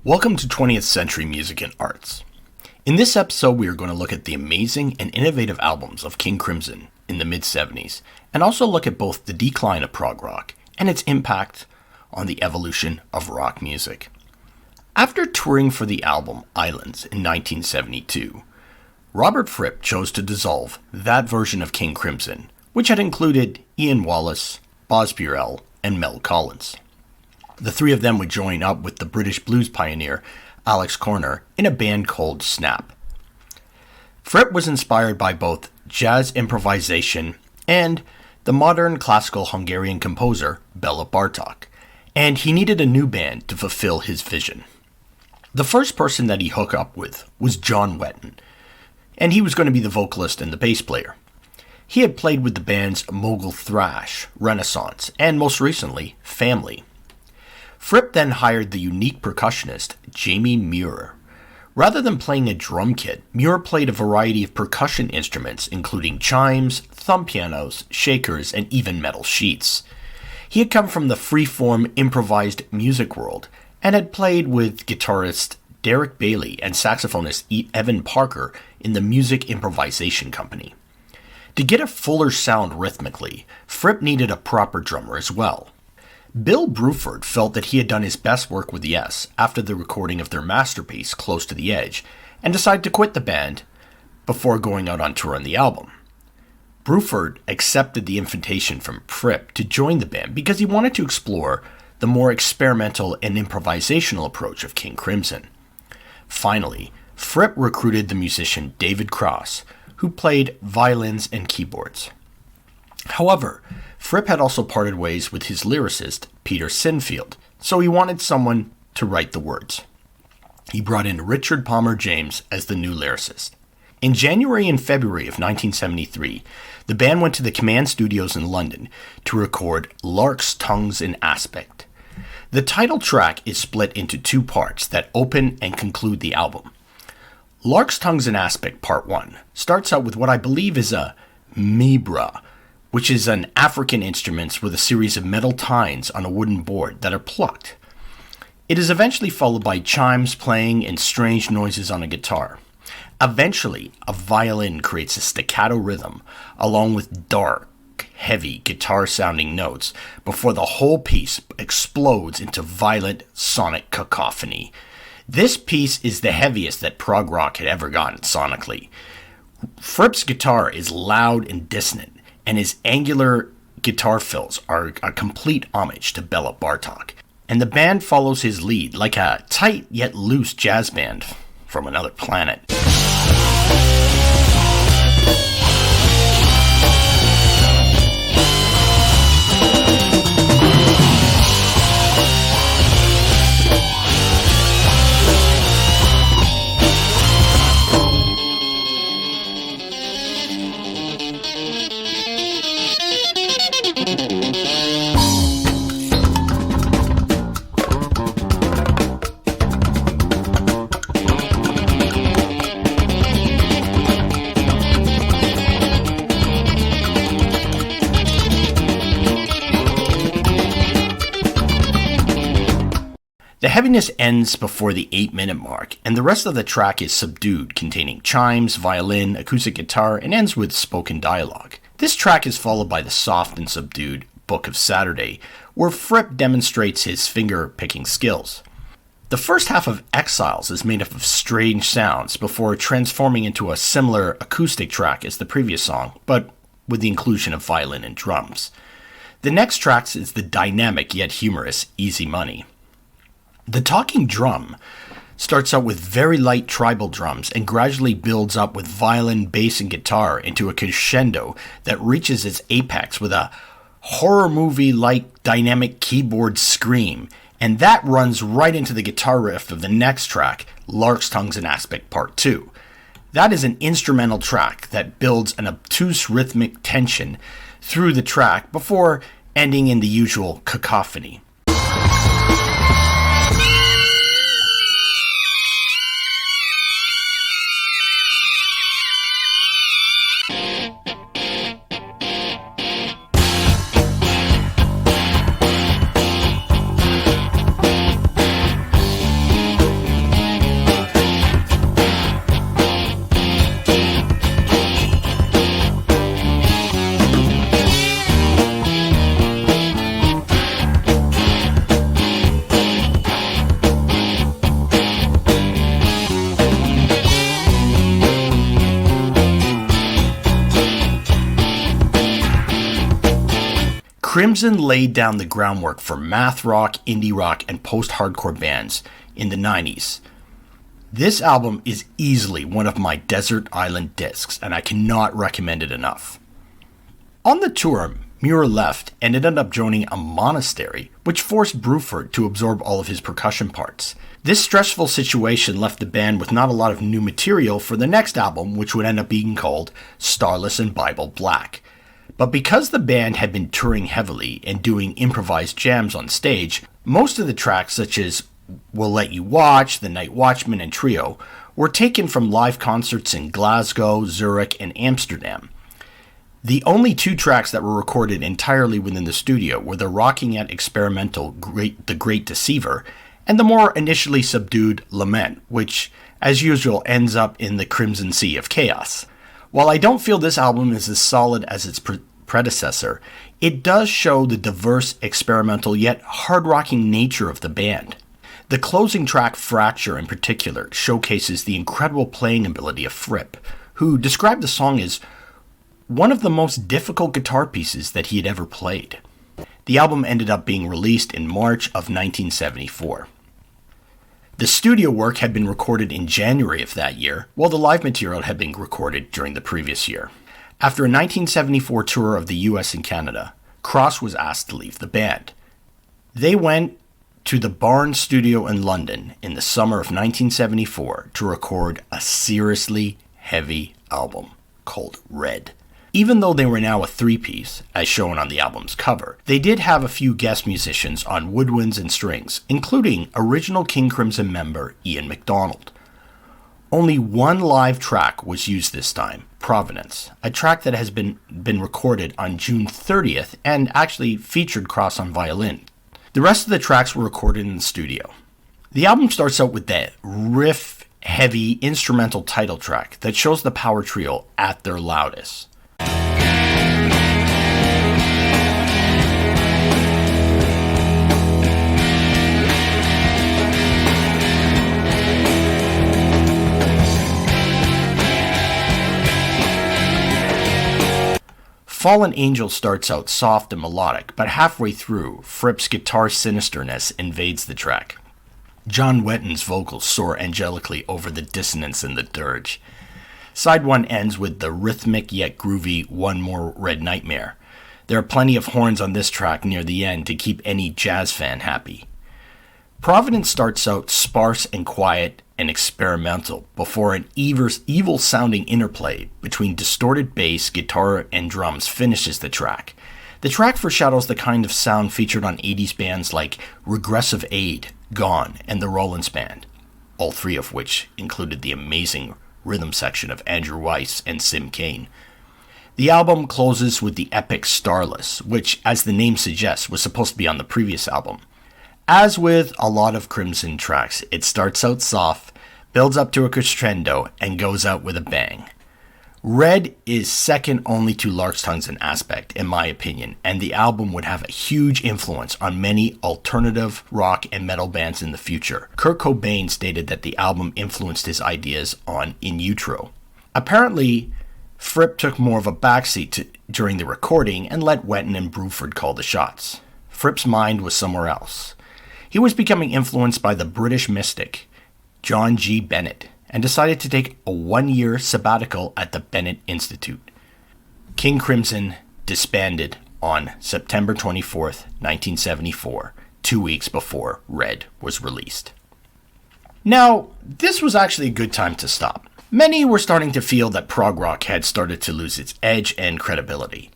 Welcome to 20th Century Music and Arts. In this episode, we are going to look at the amazing and innovative albums of King Crimson in the mid-70s, and also look at both the decline of prog rock and its impact on the evolution of rock music. After touring for the album Islands in 1972, Robert Fripp chose to dissolve that version of King Crimson, which had included Ian Wallace, Boz Burrell, and Mel Collins. The three of them would join up with the British blues pioneer Alex Corner in a band called Snap. Fripp was inspired by both jazz improvisation and the modern classical Hungarian composer Béla Bartók, and he needed a new band to fulfill his vision. The first person that he hooked up with was John Wetton, and he was going to be the vocalist and the bass player. He had played with the bands Mogul Thrash, Renaissance, and most recently, Family. Fripp then hired the unique percussionist Jamie Muir. Rather than playing a drum kit, Muir played a variety of percussion instruments including chimes, thumb pianos, shakers, and even metal sheets. He had come from the free-form improvised music world and had played with guitarist Derek Bailey and saxophonist Evan Parker in the Music Improvisation Company. To get a fuller sound rhythmically, Fripp needed a proper drummer as well. Bill Bruford felt that he had done his best work with Yes after the recording of their masterpiece, Close to the Edge, and decided to quit the band before going out on tour on the album. Bruford accepted the invitation from Fripp to join the band because he wanted to explore the more experimental and improvisational approach of King Crimson. Finally, Fripp recruited the musician David Cross, who played violins and keyboards. However, Fripp had also parted ways with his lyricist, Peter Sinfield, so he wanted someone to write the words. He brought in Richard Palmer James as the new lyricist. In January and February of 1973, the band went to the Command Studios in London to record Larks, Tongues and Aspect. The title track is split into two parts that open and conclude the album. Larks, Tongues and Aspect Part 1 starts out with what I believe is a mibra, which is an African instrument with a series of metal tines on a wooden board that are plucked. It is eventually followed by chimes playing and strange noises on a guitar. Eventually, a violin creates a staccato rhythm, along with dark, heavy guitar-sounding notes, before the whole piece explodes into violent sonic cacophony. This piece is the heaviest that prog rock had ever gotten sonically. Fripp's guitar is loud and dissonant, and his angular guitar fills are a complete homage to Béla Bartók. And the band follows his lead like a tight yet loose jazz band from another planet. The heaviness ends before the 8-minute mark, and the rest of the track is subdued, containing chimes, violin, acoustic guitar, and ends with spoken dialogue. This track is followed by the soft and subdued Book of Saturday, where Fripp demonstrates his finger-picking skills. The first half of Exiles is made up of strange sounds before transforming into a similar acoustic track as the previous song, but with the inclusion of violin and drums. The next track is the dynamic yet humorous Easy Money. The talking drum starts out with very light tribal drums and gradually builds up with violin, bass, and guitar into a crescendo that reaches its apex with a horror movie-like dynamic keyboard scream, and that runs right into the guitar riff of the next track, Larks, Tongues and Aspect Part 2. That is an instrumental track that builds an obtuse rhythmic tension through the track before ending in the usual cacophony. Crimson laid down the groundwork for math rock, indie rock, and post-hardcore bands in the 90s. This album is easily one of my desert island discs, and I cannot recommend it enough. On the tour, Muir left and ended up joining a monastery, which forced Bruford to absorb all of his percussion parts. This stressful situation left the band with not a lot of new material for the next album, which would end up being called Starless and Bible Black. But because the band had been touring heavily and doing improvised jams on stage, most of the tracks, such as We'll Let You Watch, The Night Watchman, and Trio, were taken from live concerts in Glasgow, Zurich, and Amsterdam. The only two tracks that were recorded entirely within the studio were the rocking yet experimental The Great Deceiver and the more initially subdued Lament, which, as usual, ends up in the Crimson Sea of Chaos. While I don't feel this album is as solid as its predecessor, it does show the diverse, experimental, yet hard-rocking nature of the band. The closing track, Fracture, in particular, showcases the incredible playing ability of Fripp, who described the song as one of the most difficult guitar pieces that he had ever played. The album ended up being released in March of 1974. The studio work had been recorded in January of that year, while the live material had been recorded during the previous year. After a 1974 tour of the US and Canada, Cross was asked to leave the band. They went to the Barnes studio in London in the summer of 1974 to record a seriously heavy album called Red. Even though they were now a three-piece, as shown on the album's cover, they did have a few guest musicians on woodwinds and strings, including original King Crimson member Ian MacDonald. Only one live track was used this time, Providence, a track that has been recorded on June 30th and actually featured Cross on violin. The rest of the tracks were recorded in the studio. The album starts out with that riff-heavy instrumental title track that shows the power trio at their loudest. Fallen Angel starts out soft and melodic, but halfway through, Fripp's guitar sinisterness invades the track. John Wetton's vocals soar angelically over the dissonance and the dirge. Side 1 ends with the rhythmic yet groovy One More Red Nightmare. There are plenty of horns on this track near the end to keep any jazz fan happy. Providence starts out sparse and quiet and experimental before an evil-sounding interplay between distorted bass, guitar, and drums finishes the track. The track foreshadows the kind of sound featured on 80s bands like Regressive Aid, Gone, and the Rollins Band, all three of which included the amazing rhythm section of Andrew Weiss and Sim Kane. The album closes with the epic Starless, which, as the name suggests, was supposed to be on the previous album. As with a lot of Crimson tracks, it starts out soft, builds up to a crescendo, and goes out with a bang. Red is second only to Larks Tongues in aspect, in my opinion, and the album would have a huge influence on many alternative rock and metal bands in the future. Kurt Cobain stated that the album influenced his ideas on In Utero. Apparently, Fripp took more of a backseat during the recording and let Wetton and Bruford call the shots. Fripp's mind was somewhere else. He was becoming influenced by the British mystic, John G. Bennett, and decided to take a 1-year sabbatical at the Bennett Institute. King Crimson disbanded on September 24th, 1974, 2 weeks before Red was released. Now, this was actually a good time to stop. Many were starting to feel that prog rock had started to lose its edge and credibility.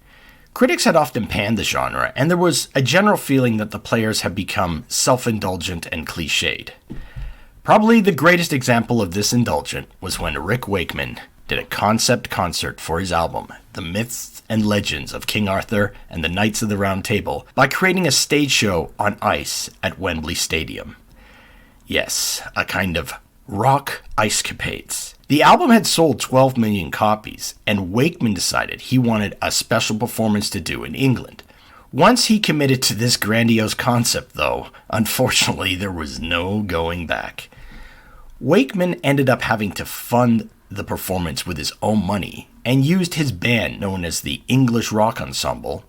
Critics had often panned the genre, and there was a general feeling that the players had become self-indulgent and cliched. Probably the greatest example of this indulgent was when Rick Wakeman did a concept concert for his album, The Myths and Legends of King Arthur and the Knights of the Round Table, by creating a stage show on ice at Wembley Stadium. Yes, a kind of rock ice-capades. The album had sold 12 million copies, and Wakeman decided he wanted a special performance to do in England. Once he committed to this grandiose concept, though, unfortunately there was no going back. Wakeman ended up having to fund the performance with his own money, and used his band known as the English Rock Ensemble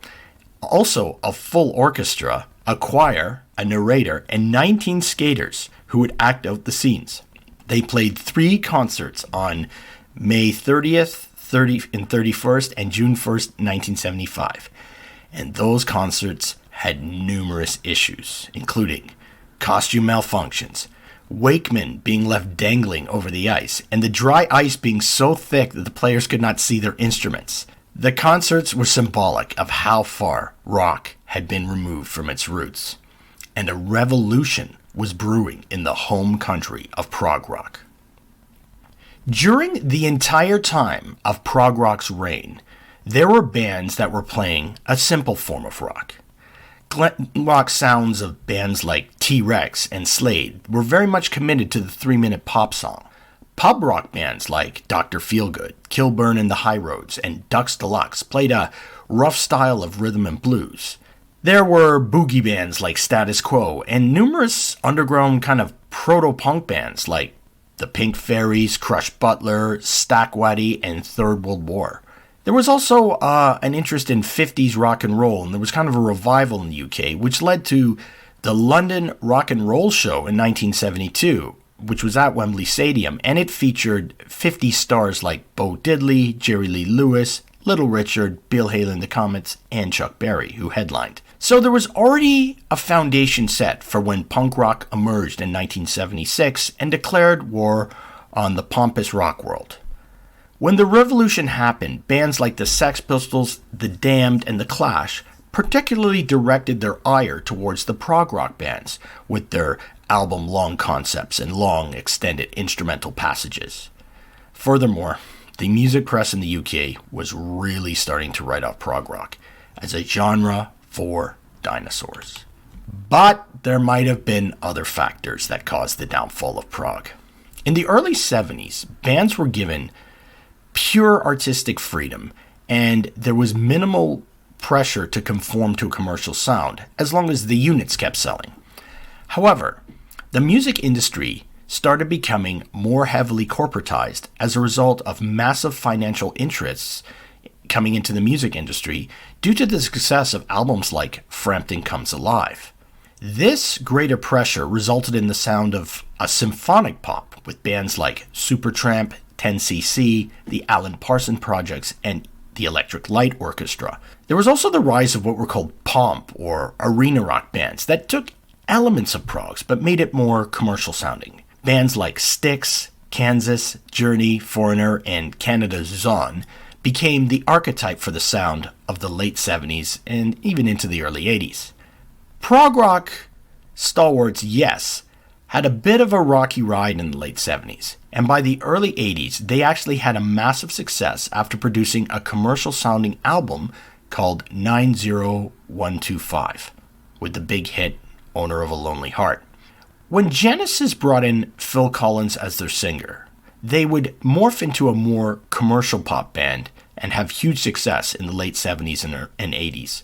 Also, a full orchestra, a choir, a narrator, and 19 skaters who would act out the scenes. They played 3 concerts on May 30th, 31st, and June 1st, 1975. And those concerts had numerous issues, including costume malfunctions, Wakeman being left dangling over the ice, and the dry ice being so thick that the players could not see their instruments. The concerts were symbolic of how far rock had been removed from its roots, and a revolution was brewing in the home country of prog rock. During the entire time of prog rock's reign, there were bands that were playing a simple form of rock. Glam rock sounds of bands like T-Rex and Slade were very much committed to the 3-minute pop song. Pub rock bands like Dr. Feelgood, Kilburn and the High Roads, and Ducks Deluxe played a rough style of rhythm and blues. There were boogie bands like Status Quo and numerous underground kind of proto-punk bands like the Pink Fairies, Crush Butler, Stackwaddy, and Third World War. There was also an interest in 50s rock and roll, and there was kind of a revival in the UK, which led to the London Rock and Roll Show in 1972, which was at Wembley Stadium, and it featured 50 stars like Bo Diddley, Jerry Lee Lewis, Little Richard, Bill Haley and the Comets, and Chuck Berry, who headlined. So there was already a foundation set for when punk rock emerged in 1976 and declared war on the pompous rock world. When the revolution happened, bands like the Sex Pistols, The Damned, and The Clash particularly directed their ire towards the prog rock bands with their album-long concepts and long, extended instrumental passages. Furthermore, the music press in the UK was really starting to write off prog rock as a genre for dinosaurs. But there might have been other factors that caused the downfall of prog. In the early 70s, bands were given pure artistic freedom, and there was minimal pressure to conform to a commercial sound, as long as the units kept selling. However, the music industry started becoming more heavily corporatized as a result of massive financial interests coming into the music industry due to the success of albums like Frampton Comes Alive. This greater pressure resulted in the sound of a symphonic pop with bands like Supertramp, 10cc, the Alan Parsons Projects, and the Electric Light Orchestra. There was also the rise of what were called pomp or arena rock bands that took elements of progs but made it more commercial sounding. Bands like Styx, Kansas, Journey, Foreigner, and Canada's Zon became the archetype for the sound of the late 70s and even into the early 80s. Prog rock stalwarts, yes, had a bit of a rocky ride in the late 70s, and by the early 80s, they actually had a massive success after producing a commercial-sounding album called 90125, with the big hit Owner of a Lonely Heart. When Genesis brought in Phil Collins as their singer, they would morph into a more commercial pop band and have huge success in the late 70s and 80s.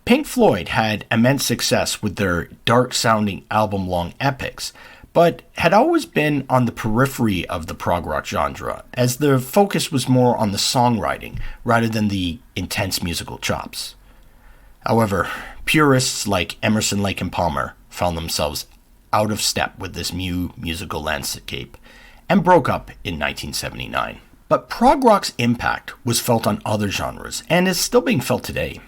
Pink Floyd had immense success with their dark-sounding album-long epics, but had always been on the periphery of the prog rock genre, as their focus was more on the songwriting rather than the intense musical chops. However, purists like Emerson, Lake and Palmer found themselves out of step with this new musical landscape and broke up in 1979. But prog rock's impact was felt on other genres and is still being felt today.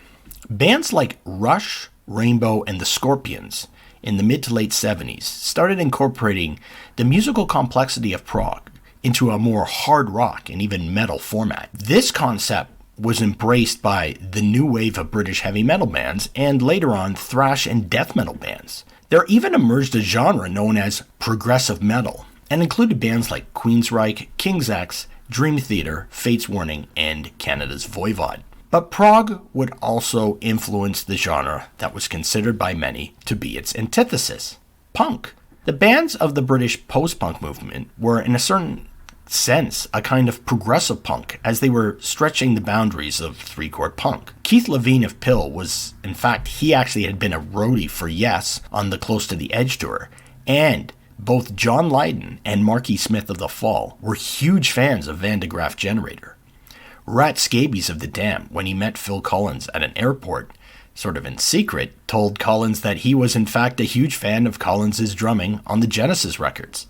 Bands like Rush, Rainbow, and the Scorpions in the mid to late 70s started incorporating the musical complexity of prog into a more hard rock and even metal format. This concept was embraced by the new wave of British heavy metal bands and later on thrash and death metal bands. There even emerged a genre known as progressive metal and included bands like Queensryche, King's X, Dream Theater, Fate's Warning, and Canada's Voivod. But prog would also influence the genre that was considered by many to be its antithesis, punk. The bands of the British post-punk movement were, in a certain sense, a kind of progressive punk, as they were stretching the boundaries of three-chord punk. Keith Levine of Pill was, in fact, he actually had been a roadie for Yes on the Close to the Edge tour, and both John Lydon and Marky Smith of The Fall were huge fans of Van de Graaff Generator. Rat Scabies of The Damned, when he met Phil Collins at an airport, sort of in secret, told Collins that he was in fact a huge fan of Collins's drumming on the Genesis records.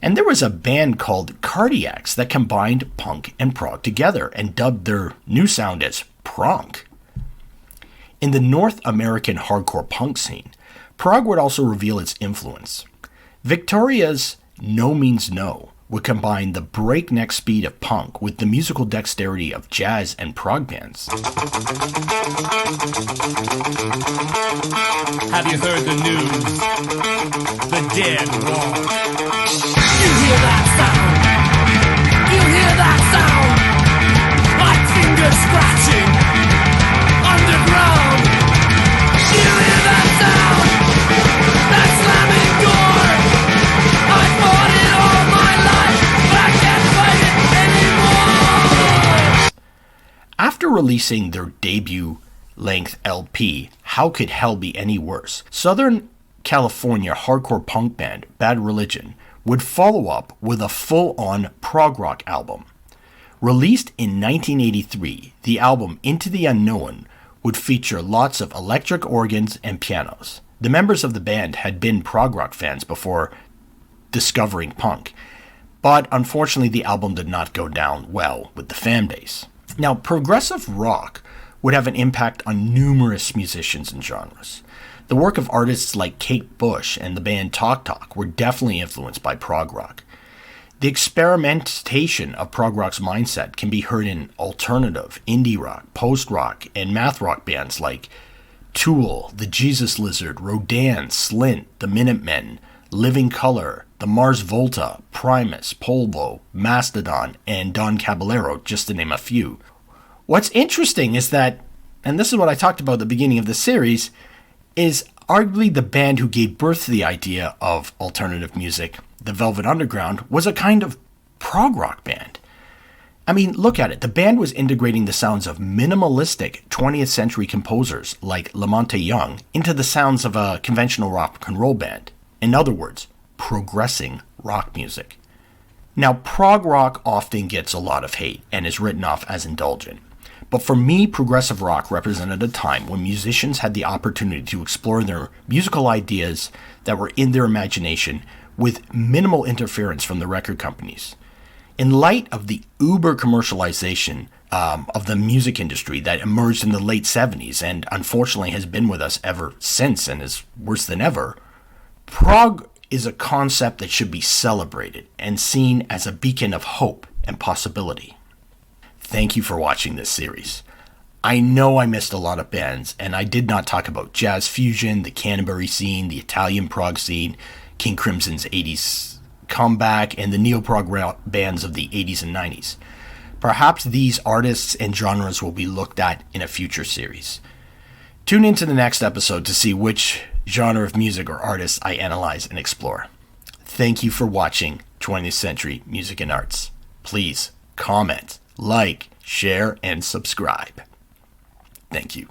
And there was a band called Cardiacs that combined punk and prog together and dubbed their new sound as Prog. In the North American hardcore punk scene, prog would also reveal its influence. Victoria's No Means No would combine the breakneck speed of punk with the musical dexterity of jazz and prog bands. Have you heard the news? The dead walk. You hear that sound? You hear that sound? Like fingers scratching underground. You hear that sound? That slamming door. I fought it all my life, but I can't fight it anymore. After releasing their debut-length LP, How Could Hell Be Any Worse?, Southern California hardcore punk band Bad Religion would follow up with a full-on prog rock album. Released in 1983, the album Into the Unknown would feature lots of electric organs and pianos. The members of the band had been prog rock fans before discovering punk, but unfortunately the album did not go down well with the fan base. Now, progressive rock would have an impact on numerous musicians and genres. The work of artists like Kate Bush and the band Talk Talk were definitely influenced by prog rock. The experimentation of prog rock's mindset can be heard in alternative, indie rock, post-rock, and math rock bands like Tool, The Jesus Lizard, Rodan, Slint, The Minutemen, Living Colour, The Mars Volta, Primus, Polvo, Mastodon, and Don Caballero, just to name a few. What's interesting is that, and this is what I talked about at the beginning of the series, is arguably the band who gave birth to the idea of alternative music, the Velvet Underground, was a kind of prog rock band. I mean, look at it. The band was integrating the sounds of minimalistic 20th century composers like Lamonte Young into the sounds of a conventional rock and roll band. In other words, progressing rock music. Now, prog rock often gets a lot of hate and is written off as indulgent. But for me, progressive rock represented a time when musicians had the opportunity to explore their musical ideas that were in their imagination with minimal interference from the record companies. In light of the uber commercialization of the music industry that emerged in the late 70s and unfortunately has been with us ever since and is worse than ever, prog is a concept that should be celebrated and seen as a beacon of hope and possibility. Thank you for watching this series. I know I missed a lot of bands, and I did not talk about jazz fusion, the Canterbury scene, the Italian prog scene, King Crimson's 80s comeback, and the neo-prog bands of the 80s and 90s. Perhaps these artists and genres will be looked at in a future series. Tune into the next episode to see which genre of music or artists I analyze and explore. Thank you for watching 20th Century Music and Arts. Please comment, like, share, and subscribe. Thank you.